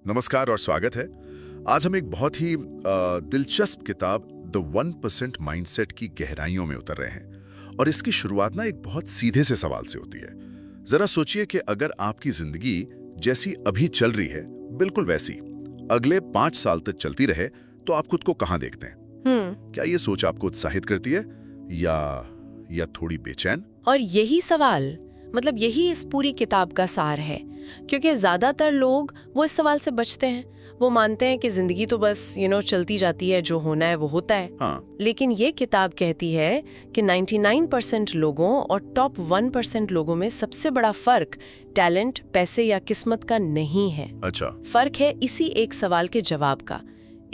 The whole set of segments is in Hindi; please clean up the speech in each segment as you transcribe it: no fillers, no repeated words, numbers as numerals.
नमस्कार और स्वागत है। आज हम एक बहुत ही दिलचस्प किताब द 1% माइंडसेट की गहराइयों में उतर रहे हैं। और इसकी शुरुआत ना एक बहुत सीधे से सवाल से होती है। जरा सोचिए कि अगर आपकी जिंदगी जैसी अभी चल रही है बिल्कुल वैसी अगले 5 साल तक चलती रहे तो आप खुद को कहाँ देखते हैं? क्या ये सोच आपको उत्साहित करती है या थोड़ी बेचैन? और यही सवाल यही इस पूरी किताब का सार है, क्योंकि ज्यादातर लोग वो इस सवाल से बचते हैं। वो मानते हैं कि जिंदगी तो बस चलती जाती है, जो होना है वो होता है। हाँ। लेकिन ये किताब कहती है कि 99% लोगों और टॉप 1% लोगों में सबसे बड़ा फर्क टैलेंट, पैसे या किस्मत का नहीं है। अच्छा। फर्क है इसी एक सवाल के जवाब का।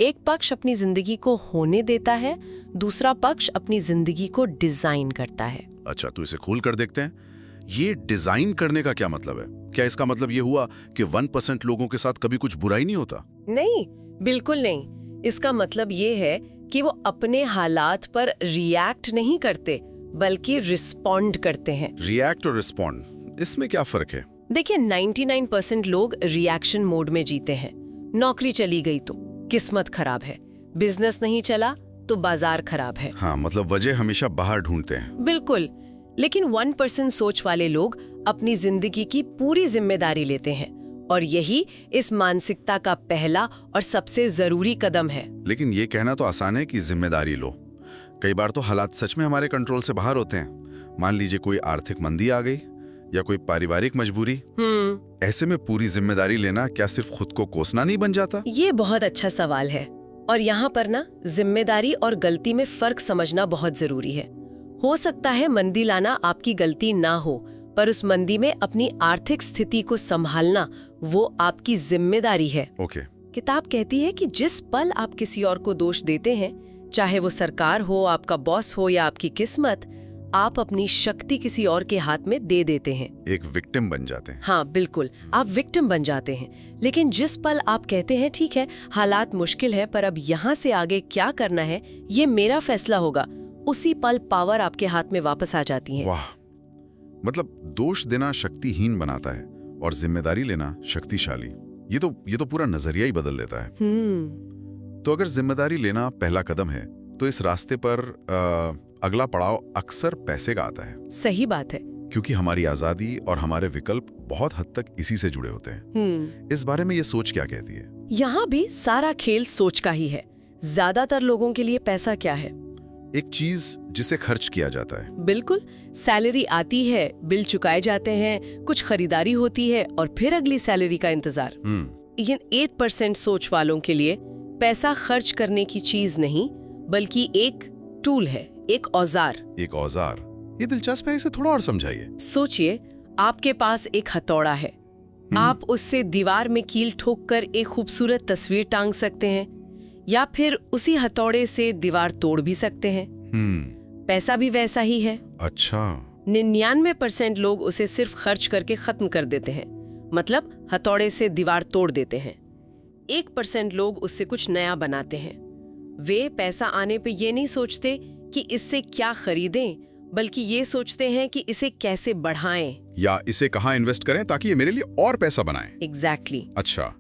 एक पक्ष अपनी जिंदगी को होने देता है, दूसरा पक्ष अपनी जिंदगी को डिजाइन करता है। अच्छा, तो इसे खोल कर देखते हैं। ये डिजाइन करने का क्या मतलब है? क्या इसका मतलब ये हुआ कि 1% लोगों के साथ कभी कुछ बुरा ही नहीं होता? नहीं, बिल्कुल नहीं। इसका मतलब ये है कि वो अपने हालात पर रिएक्ट नहीं करते बल्कि रिस्पॉन्ड करते हैं। रिएक्ट और रिस्पॉन्ड, इसमें क्या फर्क है? देखिए, 99% लोग रिएक्शन मोड में जीते हैं। नौकरी चली गई तो किस्मत खराब है, बिजनेस नहीं चला तो बाजार खराब है। हाँ, मतलब वजह हमेशा बाहर ढूंढते हैं। बिल्कुल। लेकिन 1% सोच वाले लोग अपनी जिंदगी की पूरी जिम्मेदारी लेते हैं, और यही इस मानसिकता का पहला और सबसे जरूरी कदम है। लेकिन ये कहना तो आसान है कि जिम्मेदारी लो। कई बार तो हालात सच में हमारे कंट्रोल से बाहर होते हैं। मान लीजिए कोई आर्थिक मंदी आ गई या कोई पारिवारिक मजबूरी। ऐसे में पूरी जिम्मेदारी लेना क्या सिर्फ खुद को कोसना नहीं बन जाता? ये बहुत अच्छा सवाल है, और यहाँ पर ना जिम्मेदारी और गलती में फर्क समझना बहुत जरूरी है। हो सकता है मंदी लाना आपकी गलती ना हो, पर उस मंदी में अपनी आर्थिक स्थिति को संभालना वो आपकी जिम्मेदारी है। ओके। किताब कहती है कि जिस पल आप किसी और को दोष देते हैं, चाहे वो सरकार हो, आपका बॉस हो या आपकी किस्मत, आप अपनी शक्ति किसी और के हाथ में दे देते हैं। एक विक्टिम बन जाते हैं। हाँ बिल्कुल, आप विक्टिम बन जाते हैं। लेकिन जिस पल आप कहते हैं ठीक है, हालात मुश्किल है, पर अब यहाँ से आगे क्या करना है ये मेरा फैसला होगा, उसी पल पावर आपके हाथ में वापस आ जाती है। वाह, मतलब दोष देना शक्तिहीन बनाता है और जिम्मेदारी लेना शक्तिशाली। ये तो पूरा नजरिया ही बदल देता है। तो अगर जिम्मेदारी लेना पहला कदम है तो इस रास्ते पर अगला पड़ाव अक्सर पैसे का आता है। सही बात है, क्योंकि हमारी आजादी और हमारे विकल्प बहुत हद तक इसी से जुड़े होते हैं। इस बारे में ये सोच क्या कहती है? यहाँ भी सारा खेल सोच का ही है। ज्यादातर लोगों के लिए पैसा क्या है? एक चीज जिसे खर्च किया जाता है। बिल्कुल, सैलरी आती है, बिल चुकाए जाते हैं, कुछ खरीदारी होती है और फिर अगली सैलरी का इंतजार। लेकिन 8% सोच वालों के लिए पैसा खर्च करने की चीज नहीं, बल्कि एक टूल है, एक औजार। एक औजार, ये दिलचस्प है, इसे थोड़ा और समझाइए। सोचिए, आपके पास एक हथौड़ा है। आप उससे दीवार में कील ठोककर एक खूबसूरत तस्वीर टांग सकते हैं, या फिर उसी हथौड़े से दीवार तोड़ भी सकते हैं। पैसा भी वैसा ही है। अच्छा। 99% लोग उसे सिर्फ खर्च करके खत्म कर देते हैं, मतलब हथौड़े से दीवार तोड़ देते हैं। 1% लोग उससे कुछ नया बनाते हैं। वे पैसा आने पे ये नहीं सोचते कि इससे क्या खरीदें, बल्कि ये सोचते हैं कि इसे कैसे बढ़ाएं, या इसे कहाँ इन्वेस्ट करें ताकि ये मेरे लिए और पैसा बनाए। एग्जैक्टली। अच्छा,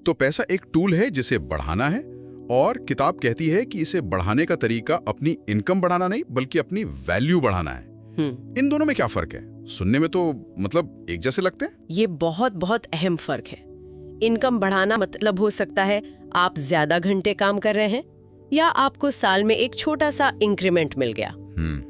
तो पैसा एक टूल है जिसे बढ़ाना है, और किताब कहती है कि इसे बढ़ाने का तरीका अपनी इनकम बढ़ाना नहीं बल्कि अपनी वैल्यू बढ़ाना है। इन दोनों में क्या फर्क है? सुनने में तो मतलब एक जैसे लगते हैं। ये बहुत बहुत अहम फर्क है। इनकम बढ़ाना मतलब हो सकता है आप ज्यादा घंटे काम कर रहे हैं, या आपको साल में एक छोटा सा इंक्रीमेंट मिल गया।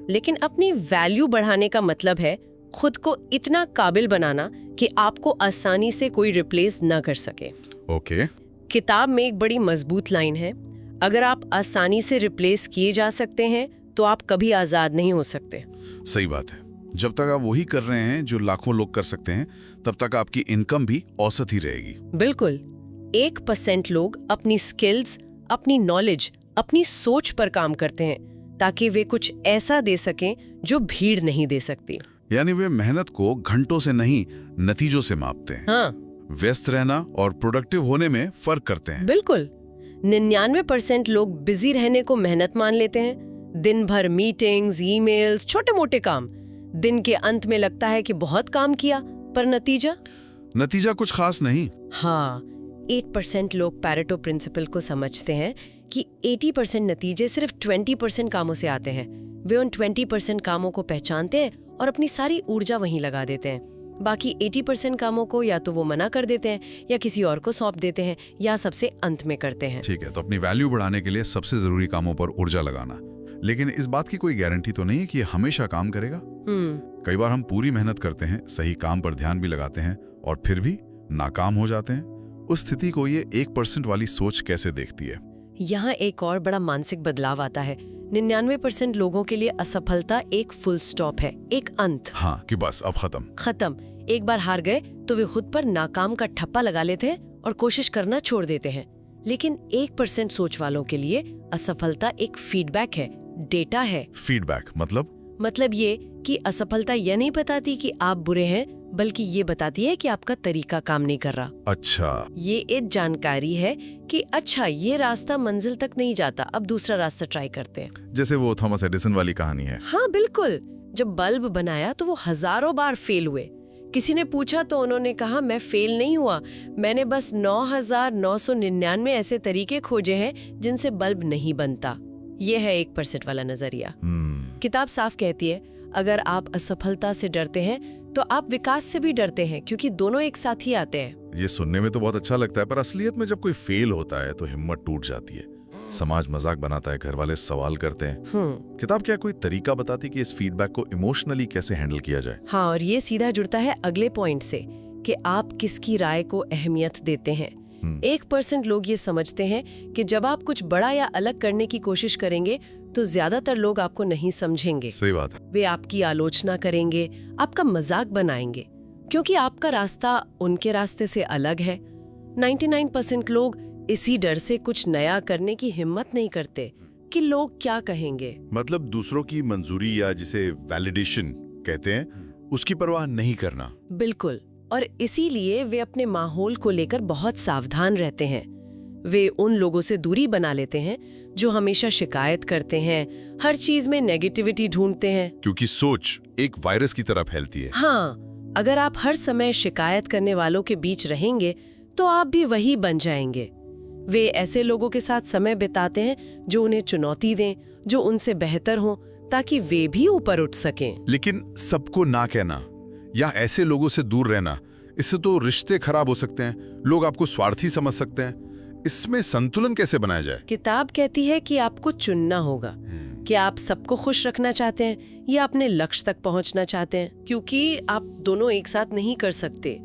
लेकिन अपनी वैल्यू बढ़ाने का मतलब है खुद को इतना काबिल बनाना कि आपको आसानी से कोई रिप्लेस ना कर सके। ओके। किताब में एक बड़ी मजबूत लाइन है, अगर आप आसानी से रिप्लेस किए जा सकते हैं तो आप कभी आजाद नहीं हो सकते। सही बात है। जब तक आप वही कर रहे हैं जो लाखों लोग कर सकते हैं, तब तक आपकी इनकम भी औसत ही रहेगी। बिल्कुल। 1% लोग अपनी स्किल्स, अपनी नॉलेज, अपनी सोच पर काम करते हैं ताकि वे कुछ ऐसा दे सकें जो भीड़ नहीं दे सकती। यानी वे मेहनत को घंटों से नहीं, नतीजों से मापते हैं। हाँ। व्यस्त रहना और प्रोडक्टिव होने में फर्क करते हैं। बिल्कुल। 99% लोग बिजी रहने को मेहनत मान लेते हैं। दिन भर मीटिंग्स, ईमेल्स, छोटे मोटे काम। दिन के अंत में लगता है कि बहुत काम किया, पर नतीजा कुछ खास नहीं। हाँ, 8% लोग पैरेटो प्रिंसिपल को समझते हैं कि 80% नतीजे सिर्फ 20% कामों से आते हैं। वे उन 20% कामों को पहचानते हैं और अपनी सारी ऊर्जा वहीं लगा देते हैं। बाकी 80% कामों को या तो वो मना कर देते हैं या किसी और को सौंप देते हैं या सबसे अंत में करते हैं। ठीक है, तो अपनी वैल्यू बढ़ाने के लिए सबसे जरूरी कामों पर ऊर्जा लगाना। लेकिन इस बात की कोई गारंटी तो नहीं है कि ये हमेशा काम करेगा। कई बार हम पूरी मेहनत करते हैं, सही काम पर ध्यान भी लगाते हैं और फिर भी नाकाम हो जाते हैं। उस स्थिति को ये 1% वाली सोच कैसे देखती है? यहाँ एक और बड़ा मानसिक बदलाव आता है। 99% लोगों के लिए असफलता एक फुल स्टॉप है, एक अंत। हाँ, कि बस अब खत्म। एक बार हार गए तो वे खुद पर नाकाम का ठप्पा लगा लेते हैं और कोशिश करना छोड़ देते हैं। लेकिन 1% सोच वालों के लिए असफलता एक फीडबैक है, डेटा है। फीडबैक मतलब ये कि असफलता यह नहीं बताती कि आप बुरे हैं, बल्कि ये बताती है कि आपका तरीका काम नहीं कर रहा। अच्छा, ये एक जानकारी है कि अच्छा ये रास्ता मंजिल तक नहीं जाता, अब दूसरा रास्ता ट्राई करते हैं। जैसे वो थॉमस एडिसन वाली कहानी है। हाँ बिल्कुल, जब बल्ब बनाया तो वो हजारों बार फेल हुए। किसी ने पूछा तो उन्होंने कहा मैं फेल नहीं हुआ, मैंने बस 9,999 ऐसे तरीके खोजे हैं जिनसे बल्ब नहीं बनता। ये है 1% वाला नजरिया। किताब साफ कहती है अगर आप असफलता से डरते हैं तो आप विकास से भी डरते हैं, क्योंकि दोनों एक साथ ही आते हैं। ये सुनने में तो बहुत अच्छा लगता है, पर असलियत में जब कोई फेल होता है तो हिम्मत टूट जाती है। समाज मजाक बनाता है, घर वाले सवाल करते हैं। किताब क्या कोई तरीका बताती कि इस फीडबैक को इमोशनली कैसे हैंडल किया जाए? हाँ, और ये सीधा जुड़ता है अगले पॉइंट से कि आप किसकी राय को अहमियत देते हैं। 1% लोग ये समझते हैं कि जब आप कुछ बड़ा या अलग करने की कोशिश करेंगे तो ज्यादातर लोग आपको नहीं समझेंगे। सही बात है। वे आपकी आलोचना करेंगे, आपका मजाक बनाएंगे, क्योंकि आपका रास्ता उनके रास्ते से अलग है। 99% लोग इसी डर से कुछ नया करने की हिम्मत नहीं करते कि लोग क्या कहेंगे। मतलब दूसरों की मंजूरी या जिसे वैलिडेशन कहते हैं, उसकी परवाह नहीं करना। बिल्कुल, और इसीलिए वे अपने माहौल को लेकर बहुत सावधान रहते हैं। वे उन लोगों से दूरी बना लेते हैं जो हमेशा शिकायत करते हैं, हर चीज में नेगेटिविटी ढूंढते हैं। क्योंकि सोच एक वायरस की तरह फैलती है। हाँ, अगर आप हर समय शिकायत करने वालों के बीच रहेंगे तो आप भी वही बन जाएंगे। वे ऐसे लोगों के साथ समय बिताते हैं जो उन्हें चुनौती दें, जो उनसे बेहतर हों, ताकि वे भी ऊपर उठ सकें। लेकिन सबको ना कहना या ऐसे लोगों से दूर रहना, इससे तो रिश्ते खराब हो सकते हैं, लोग आपको स्वार्थी समझ सकते हैं। इसमें संतुलन कैसे बनाया जाए? किताब कहती है कि आपको चुनना होगा कि आप सबको खुश रखना चाहते हैं या अपने लक्ष्य तक पहुंचना चाहते हैं, क्योंकि आप दोनों एक साथ नहीं कर सकते।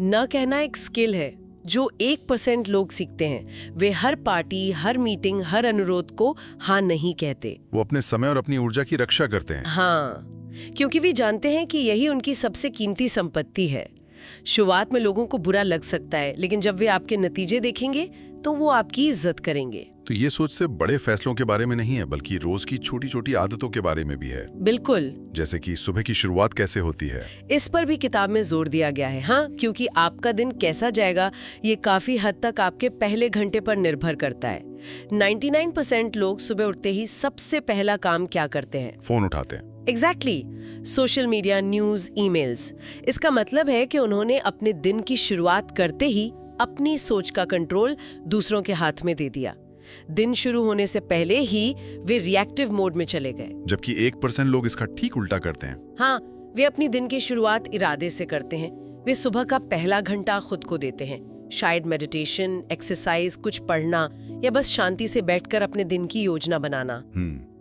न कहना एक स्किल है जो 1% लोग सीखते हैं। वे हर पार्टी, हर मीटिंग, हर अनुरोध को हाँ नहीं कहते। वो अपने समय और अपनी ऊर्जा की रक्षा करते हैं। हाँ, क्योंकि वे जानते हैं कि यही उनकी सबसे कीमती संपत्ति है। शुरुआत में लोगों को बुरा लग सकता है, लेकिन जब वे आपके नतीजे देखेंगे तो वो आपकी इज्जत करेंगे। तो ये सोच से बड़े फैसलों के बारे में नहीं है, बल्कि रोज की छोटी छोटी आदतों के बारे में भी है। बिल्कुल, जैसे कि सुबह की शुरुआत कैसे होती है, इस पर भी किताब में जोर दिया गया है। हाँ, क्योंकि आपका दिन कैसा जाएगा ये काफी हद तक आपके पहले घंटे पर निर्भर करता है। 99% लोग सुबह उठते ही सबसे पहला काम क्या करते हैं? फोन उठाते हैं। Exactly, social media, news, emails. इसका मतलब है कि उन्होंने अपने दिन की शुरुआत करते ही अपनी सोच का कंट्रोल दूसरों के हाथ में दे दिया। दिन शुरू होने से पहले ही वे रिएक्टिव मोड में चले गए। जबकि 1% लोग इसका ठीक उल्टा करते हैं। हाँ, वे अपनी दिन की शुरुआत इरादे से करते हैं। वे सुबह का पहला घंटा खुद को देते हैं, शायद मेडिटेशन, एक्सरसाइज, कुछ पढ़ना या बस शांति से बैठकर अपने दिन की योजना बनाना।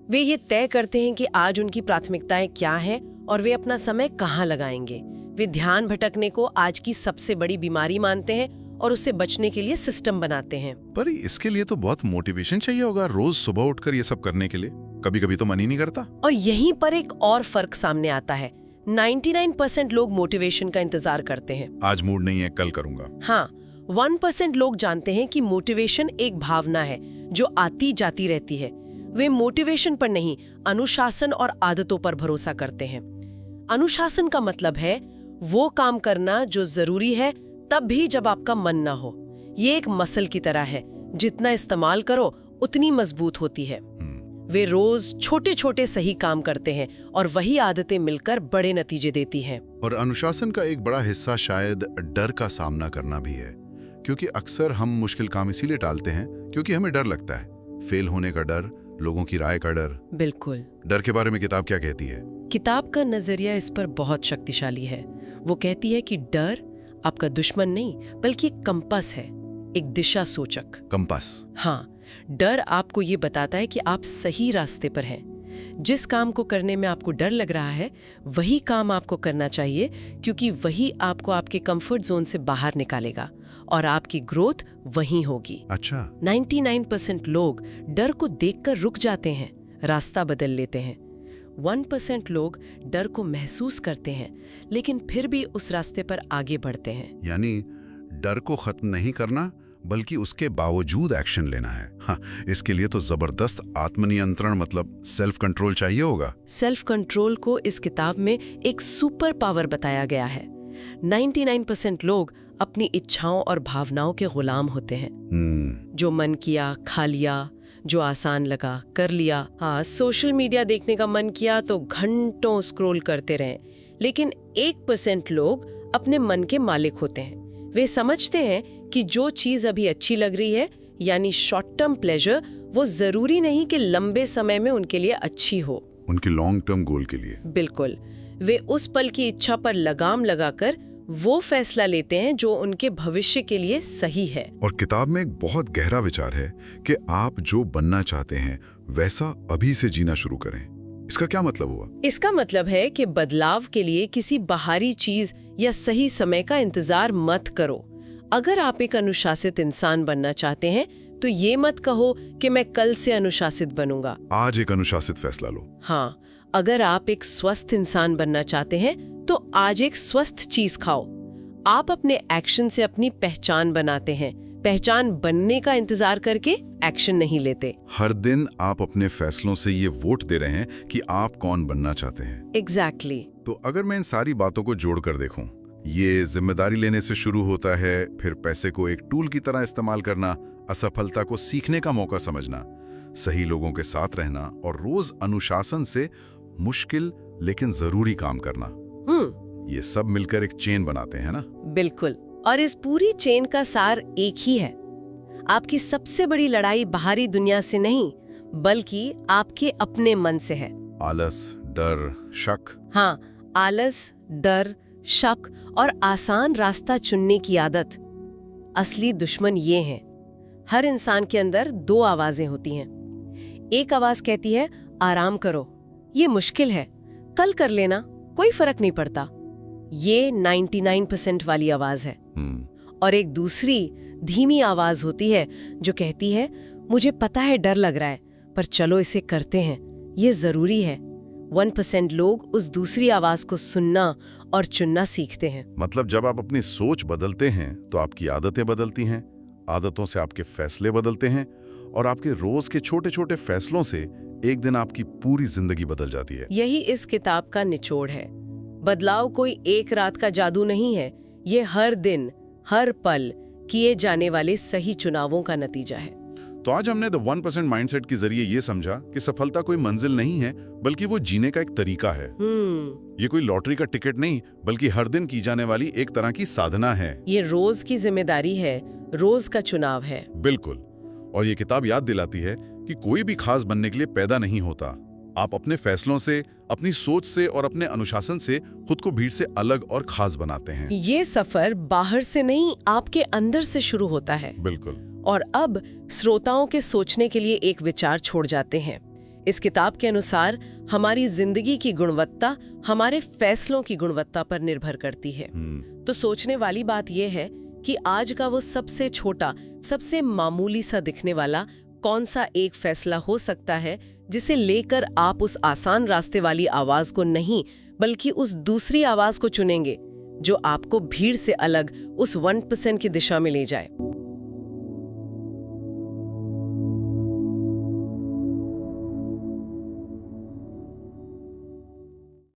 वे ये तय करते हैं कि आज उनकी प्राथमिकताएं क्या हैं और वे अपना समय कहाँ लगाएंगे। वे ध्यान भटकने को आज की सबसे बड़ी बीमारी मानते हैं और उससे बचने के लिए सिस्टम बनाते हैं। पर इसके लिए तो बहुत मोटिवेशन चाहिए होगा, रोज सुबह उठकर ये सब करने के लिए। कभी कभी तो मन ही नहीं करता। और यहीं पर एक और फर्क सामने आता है। 99% लोग मोटिवेशन का इंतजार करते हैं। आज मूड नहीं है, कल करूंगा। हाँ, 1% लोग जानते हैं कि मोटिवेशन एक भावना है जो आती जाती रहती है। वे मोटिवेशन पर नहीं, अनुशासन और आदतों पर भरोसा करते हैं। अनुशासन का मतलब है वो काम करना जो जरूरी है, तब भी जब आपका मन ना हो। ये एक मसल की तरह है, जितना इस्तेमाल करो उतनी मजबूत होती है। वे रोज छोटे छोटे सही काम करते हैं और वही आदतें मिलकर बड़े नतीजे देती हैं। और अनुशासन का एक बड़ा हिस्सा शायद डर का सामना करना भी है, क्योंकि अक्सर हम मुश्किल काम इसीलिए टालते हैं क्योंकि हमें डर लगता है। फेल होने का डर, लोगों की राय का डर। बिल्कुल। डर के बारे में किताब क्या कहती है? किताब का नजरिया इस पर बहुत शक्तिशाली है। वो कहती है कि डर आपका दुश्मन नहीं बल्कि एक कंपास है, एक दिशा सूचक। कंपास? हाँ, डर आपको ये बताता है कि आप सही रास्ते पर हैं। जिस काम को करने में आपको डर लग रहा है वही काम आपको करना चाहिए, क्योंकि वही आपको आपके कंफर्ट जोन से बाहर निकालेगा और आपकी ग्रोथ वहीं होगी। अच्छा। 99% लोग डर को देखकर रुक जाते हैं, रास्ता बदल लेते हैं। 1% लोग डर को महसूस करते हैं लेकिन फिर भी उस रास्ते पर आगे बढ़ते हैं। यानी डर को खत्म नहीं करना बल्कि उसके बावजूद एक्शन लेना है। हाँ, इसके लिए तो जबरदस्त आत्मनियंत्रण मतलब सेल्फ कंट्रोल चाहिए होगा। सेल्फ कंट्रोल को इस किताब में एक सुपर पावर बताया गया है। 99% लोग अपनी इच्छाओं और भावनाओं के गुलाम होते हैं। जो मन किया खा लिया, जो आसान लगा कर लिया। हाँ, सोशल मीडिया देखने का मन किया तो घंटों स्क्रॉल करते रहे। लेकिन 1% लोग अपने मन के मालिक होते हैं। वे समझते हैं कि जो चीज अभी अच्छी लग रही है, यानी शॉर्ट टर्म प्लेजर, वो जरूरी नहीं कि लंबे समय में उनके लिए अच्छी हो। उनके लॉन्ग टर्म गोल के लिए। बिल्कुल। वे उस पल की इच्छा पर लगाम लगाकर वो फैसला लेते हैं जो उनके भविष्य के लिए सही है। और किताब में एक बहुत गहरा विचार है कि आप जो बनना चाहते हैं वैसा अभी से जीना शुरू करें। इसका क्या मतलब हुआ? इसका मतलब है कि बदलाव के लिए किसी बाहरी चीज या सही समय का इंतजार मत करो। अगर आप एक अनुशासित इंसान बनना चाहते हैं तो ये मत कहो कि मैं कल से अनुशासित बनूंगा। आज एक अनुशासित फैसला लो। हाँ, अगर आप एक स्वस्थ इंसान बनना चाहते हैं तो आज एक स्वस्थ चीज खाओ। आप अपने एक्शन से अपनी पहचान बनाते हैं, पहचान बनने का इंतजार करके एक्शन नहीं लेते। हर दिन आप अपने फैसलों से ये वोट दे रहे हैं कि आप कौन बनना चाहते हैं। एग्जैक्टली। तो अगर मैं इन सारी बातों को जोड़कर देखूं, ये जिम्मेदारी लेने से शुरू होता है, फिर पैसे को एक टूल की तरह इस्तेमाल करना, असफलता को सीखने का मौका समझना, सही लोगों के साथ रहना और रोज अनुशासन से मुश्किल लेकिन जरूरी काम करना। ये सब मिलकर एक चेन बनाते हैं ना? बिल्कुल। और इस पूरी चेन का सार एक ही है। आपकी सबसे बड़ी लड़ाई बाहरी दुनिया से नहीं बल्कि आपके अपने मन से है। आलस, डर, शक। हाँ, आलस, डर, शक और आसान रास्ता चुनने की आदत। असली दुश्मन ये हैं। हर इंसान के अंदर 2 आवाजें होती हैं। एक आवाज कहती है आराम करो, ये मुश्किल है, कल कर लेना, कोई फर्क नहीं पड़ता। ये 99% वाली आवाज है। और एक दूसरी धीमी आवाज होती है जो कहती है मुझे पता है डर लग रहा है पर चलो इसे करते हैं, ये जरूरी है। 1% लोग उस दूसरी आवाज को सुनना और चुनना सीखते हैं। मतलब जब आप अपनी सोच बदलते हैं तो आपकी आदतें बदलती हैं, आदतों से आपके फैसले बदलते हैं और आपके रोज के छोटे छोटे फैसलों से एक दिन आपकी पूरी जिंदगी बदल जाती है। यही इस किताब का निचोड़ है। बदलाव कोई एक रात का जादू नहीं है, ये हर दिन हर पल किए जाने वाले सही चुनावों का नतीजा है। तो आज हमने द 1% माइंडसेट के जरिए ये समझा कि सफलता कोई मंजिल नहीं है बल्कि वो जीने का एक तरीका है। ये कोई लॉटरी का टिकट नहीं बल्कि हर दिन की जाने वाली एक तरह की साधना है। ये रोज की जिम्मेदारी है, रोज का चुनाव है। बिल्कुल। और ये किताब याद दिलाती है कि कोई भी खास बनने के लिए पैदा नहीं होता। आप अपने फैसलों से, अपनी सोच से और अपने अनुशासन से खुद को भीड़ से अलग और खास बनाते हैं। ये सफर बाहर से नहीं आपके अंदर से शुरू होता है। बिल्कुल। और अब श्रोताओं के सोचने के लिए एक विचार छोड़ जाते हैं। इस किताब के अनुसार हमारी जिंदगी की गुणवत्ता हमारे फैसलों की गुणवत्ता पर निर्भर करती है। तो सोचने वाली बात यह है कि आज का वो सबसे छोटा, सबसे मामूली सा दिखने वाला कौन सा एक फैसला हो सकता है जिसे लेकर आप उस आसान रास्ते वाली आवाज को नहीं बल्कि उस दूसरी आवाज को चुनेंगे जो आपको भीड़ से अलग उस 1% की दिशा में ले जाए।